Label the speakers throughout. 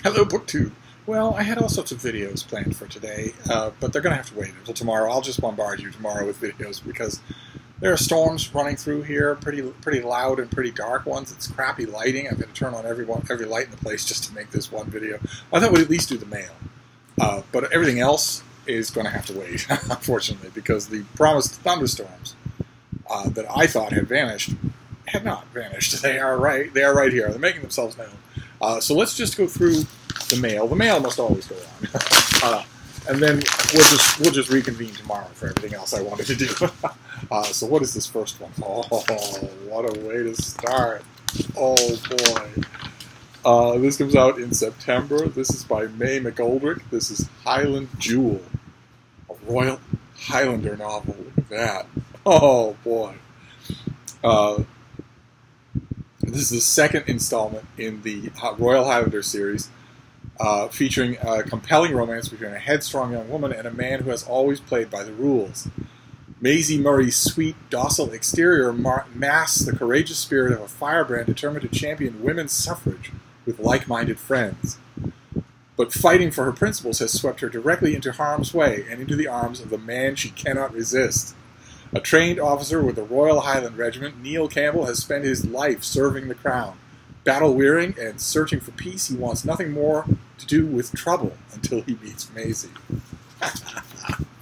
Speaker 1: Hello, BookTube. Well, I had all sorts of videos planned for today, but they're going to have to wait until tomorrow. I'll just bombard you tomorrow with videos because there are storms running through here, pretty loud and pretty dark ones. It's crappy lighting. I've got to turn on every light in the place just to make this one video. I thought we'd at least do the mail, but everything else is going to have to wait, unfortunately, because the promised thunderstorms that I thought had vanished have not vanished. They are right here. They're making themselves known. So let's just go through the mail. The mail must always go on. And then we'll just reconvene tomorrow for everything else I wanted to do. So what is this first one? Oh, what a way to start. Oh, boy. This comes out in September. This is by May McGoldrick. This is Highland Jewel, a Royal Highlander novel. Look at that. Oh, boy. This is the second installment in the Royal Highlander series, featuring a compelling romance between a headstrong young woman and a man who has always played by the rules. Maisie Murray's sweet, docile exterior masks the courageous spirit of a firebrand determined to champion women's suffrage with like-minded friends. But fighting for her principles has swept her directly into harm's way and into the arms of the man she cannot resist. A trained officer with the Royal Highland Regiment, Neil Campbell has spent his life serving the Crown. Battle-weary and searching for peace, he wants nothing more to do with trouble until he meets Maisie.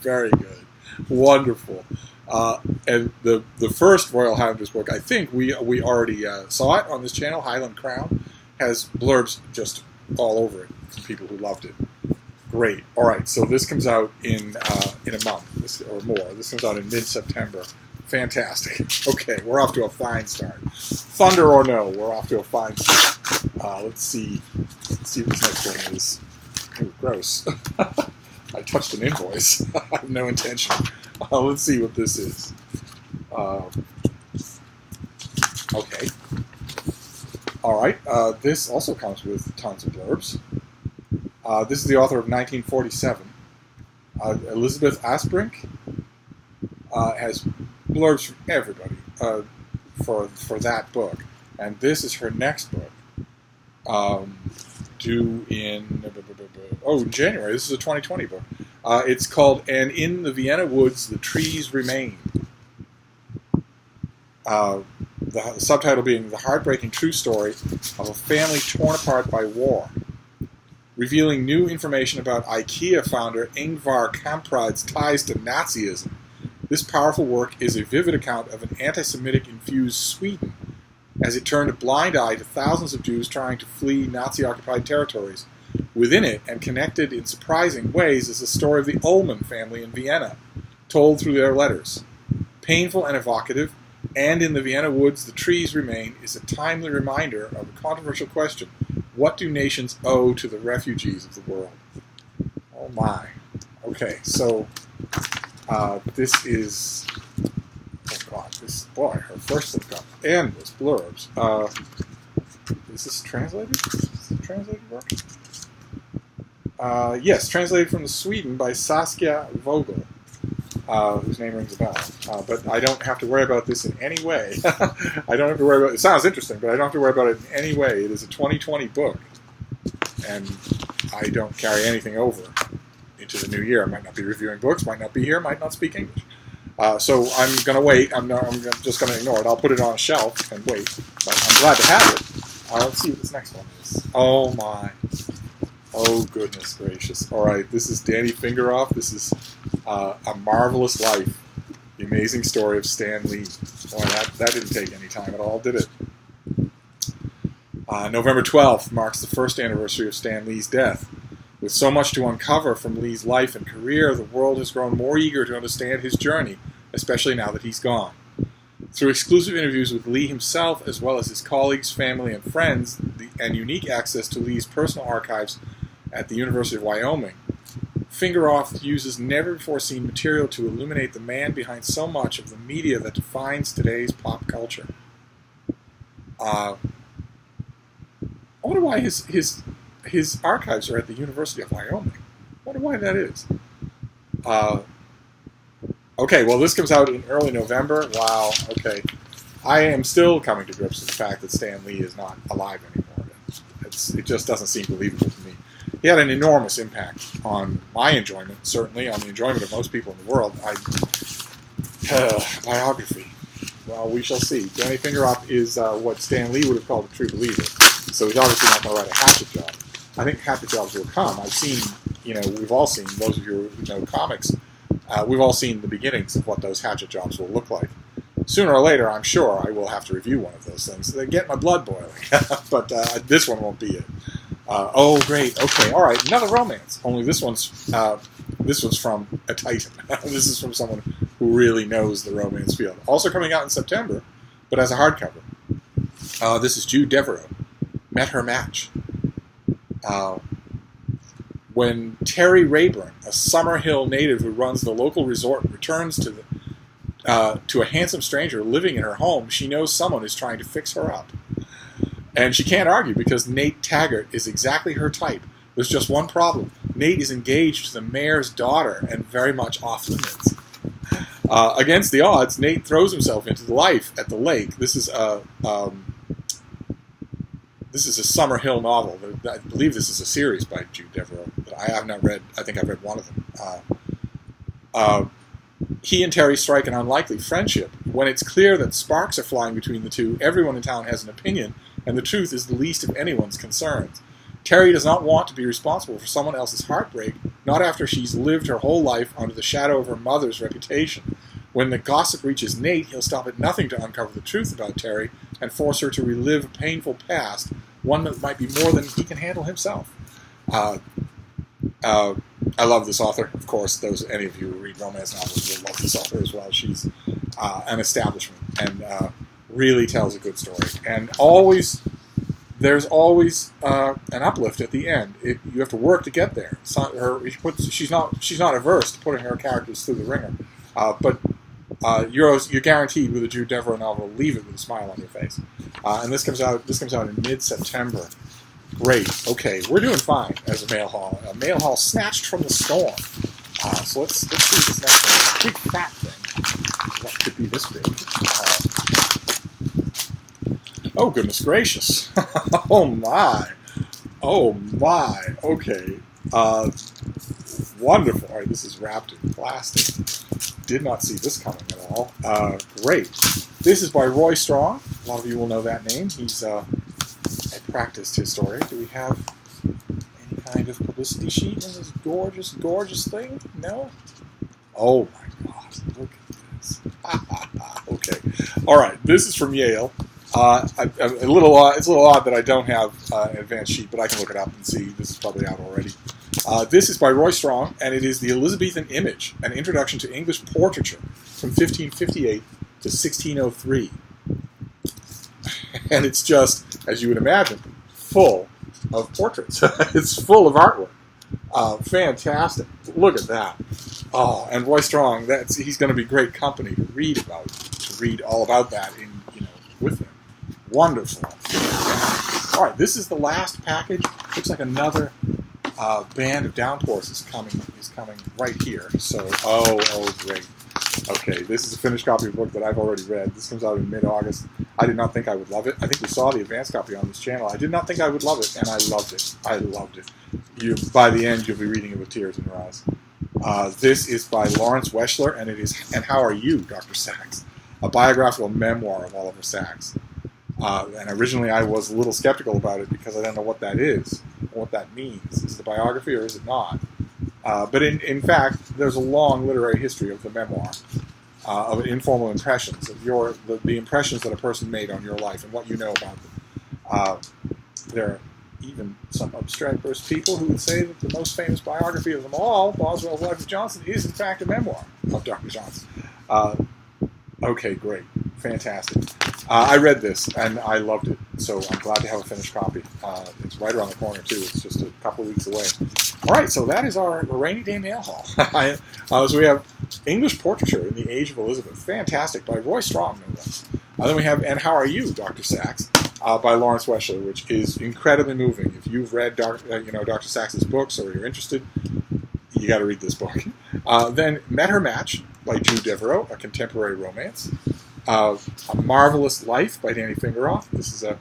Speaker 1: Very good. Wonderful. And the first Royal Highlanders book, I think we already saw it on this channel, Highland Crown, has blurbs just all over it from people who loved it. Great. All right, so this comes out in a month or more. This comes out in mid-September. Fantastic. Okay, we're off to a fine start. Thunder or no, we're off to a fine start. Let's see what this next one is. Ooh, gross. I touched an invoice. I have no intention. Let's see what this is. Okay. All right. This also comes with tons of blurbs. This is the author of 1947. Elizabeth Asbrink has blurbs from everybody for that book. And this is her next book, due in January. This is a 2020 book. It's called And in the Vienna Woods, the Trees Remain. The subtitle being The Heartbreaking True Story of a Family Torn Apart by War. Revealing new information about IKEA founder Ingvar Kamprad's ties to Nazism. This powerful work is a vivid account of an anti-Semitic-infused Sweden as it turned a blind eye to thousands of Jews trying to flee Nazi-occupied territories. Within it, and connected in surprising ways, is the story of the Ullmann family in Vienna, told through their letters. Painful and evocative, And in the Vienna Woods, the Trees Remain is a timely reminder of a controversial question. What do nations owe to the refugees of the world? Oh my. Okay, so this is, oh god, her first book got endless blurbs. Is this translated? Is it a translated work? Yes, translated from Sweden by Saskia Vogel, whose name rings a bell. But I don't have to worry about this in any way. I don't have to worry about it. It sounds interesting, but I don't have to worry about it in any way. It is a 2020 book, and I don't carry anything over into the new year. I might not be reviewing books, might not be here, might not speak English. So I'm going to wait. I'm just going to ignore it. I'll put it on a shelf and wait. But I'm glad to have it. Let's see what this next one is. Oh, my. Oh, goodness gracious. All right, this is Danny Fingeroff. This is A Marvelous Life, the amazing story of Stan Lee. Boy, that didn't take any time at all, did it? November 12th marks the first anniversary of Stan Lee's death. With so much to uncover from Lee's life and career, the world has grown more eager to understand his journey, especially now that he's gone. Through exclusive interviews with Lee himself, as well as his colleagues, family, and friends, and unique access to Lee's personal archives at the University of Wyoming, Fingeroff uses never-before-seen material to illuminate the man behind so much of the media that defines today's pop culture. I wonder why his archives are at the University of Wyoming. I wonder why that is. Okay, well, this comes out in early November. Wow, okay. I am still coming to grips with the fact that Stan Lee is not alive anymore. It just doesn't seem believable to me. He had an enormous impact on my enjoyment, certainly on the enjoyment of most people in the world. Biography. Well, we shall see. Danny Fingeroth is what Stan Lee would have called a true believer. So he's obviously not going to write a hatchet job. I think hatchet jobs will come. I've seen, we've all seen, those of you who know comics, we've all seen the beginnings of what those hatchet jobs will look like. Sooner or later, I'm sure I will have to review one of those things. They get my blood boiling. But this one won't be it. Oh, great. Okay, all right. Another romance. Only this one's from a titan. This is from someone who really knows the romance field. Also coming out in September, but as a hardcover. This is Jude Devereux. Met Her Match. When Terry Rayburn, a Summerhill native who runs the local resort, returns to a handsome stranger living in her home, she knows someone is trying to fix her up. And she can't argue because Nate Taggart is exactly her type. There's just one problem. Nate is engaged to the mayor's daughter and very much off limits. Against the odds, Nate throws himself into life at the lake. This is a Summerhill novel. I believe this is a series by Jude Devereux that I have not read. I think I've read one of them. He and Terry strike an unlikely friendship. When it's clear that sparks are flying between the two, everyone in town has an opinion, and the truth is the least of anyone's concerns. Terry does not want to be responsible for someone else's heartbreak, not after she's lived her whole life under the shadow of her mother's reputation. When the gossip reaches Nate, he'll stop at nothing to uncover the truth about Terry and force her to relive a painful past, one that might be more than he can handle himself. I love this author. Of course, any of you who read romance novels will love this author as well. She's an establishment and really tells a good story. And there's always an uplift at the end. You have to work to get there. She's not averse to putting her characters through the ringer, but you're guaranteed with a Jude Devereux novel, leave it with a smile on your face. And this comes out in mid-September. Great. Okay, we're doing fine as a MailHaul. A MailHaul snatched from the storm. So let's see this next one. Big fat thing. What could be this big? Oh, goodness gracious. Oh, my. Oh, my. Okay. Wonderful. All right, this is wrapped in plastic. Did not see this coming at all. Great. This is by Roy Strong. A lot of you will know that name. He's a practiced historian. Do we have any kind of publicity sheet in this gorgeous, gorgeous thing? No? Oh, my God. Look at this. Okay. All right. This is from Yale. It's a little odd that I don't have an advanced sheet, but I can look it up and see. This is probably out already. This is by Roy Strong, and it is The Elizabethan Image, an introduction to English portraiture from 1558 to 1603. And it's just, as you would imagine, full of portraits. It's full of artwork. Fantastic. Look at that. Oh, and Roy Strong, he's going to be great company to read all about that with him. Wonderful. All right, this is the last package. Looks like another band of downpours is coming right here. So, oh, great. Okay, this is a finished copy of a book that I've already read. This comes out in mid-August. I did not think I would love it. I think we saw the advanced copy on this channel. I did not think I would love it, and I loved it. I loved it. By the end, you'll be reading it with tears in your eyes. This is by Lawrence Weschler, and it is And How Are You, Dr. Sachs? A biographical memoir of Oliver Sacks. And originally I was a little skeptical about it because I don't know what that is, or what that means. Is it a biography or is it not? But in fact, there's a long literary history of the memoir, of informal impressions, of the impressions that a person made on your life and what you know about them. There are even some obstreperous people who would say that the most famous biography of them all, Boswell's Life of Johnson, is in fact a memoir of Dr. Johnson. Okay, great. Fantastic. I read this, and I loved it, so I'm glad to have a finished copy. It's right around the corner, too. It's just a couple of weeks away. All right, so that is our rainy day mail haul. So we have English Portraiture in the Age of Elizabeth. Fantastic, by Roy Strong, no less. Then we have And How Are You, Dr. Sachs, by Lawrence Weschler, which is incredibly moving. If you've read Dr. Sachs's books or you're interested, you got to read this book. Then Met Her Match, by Jude Devereux, a contemporary romance. A Marvelous Life by Danny Fingeroth. This is a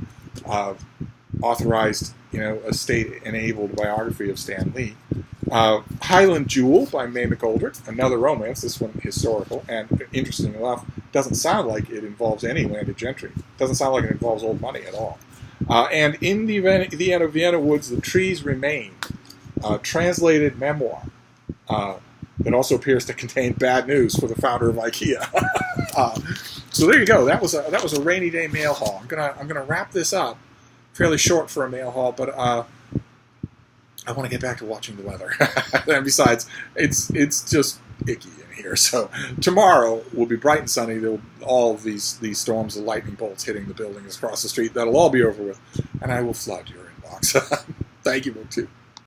Speaker 1: authorized a state-enabled biography of Stan Lee. Highland Jewel by May McGoldrick, another romance, this one historical, and interesting enough, doesn't sound like it involves any landed gentry. Doesn't sound like it involves old money at all. And in the Vienna Woods, The Trees Remain, translated memoir that also appears to contain bad news for the founder of IKEA. So there you go. That was a rainy day mail haul. I'm gonna wrap this up. Fairly short for a mail haul, but I want to get back to watching the weather. And besides, it's just icky in here. So tomorrow will be bright and sunny. There will all of these storms of lightning bolts hitting the buildings across the street. That'll all be over with, and I will flood your inbox. Thank you, BookTube.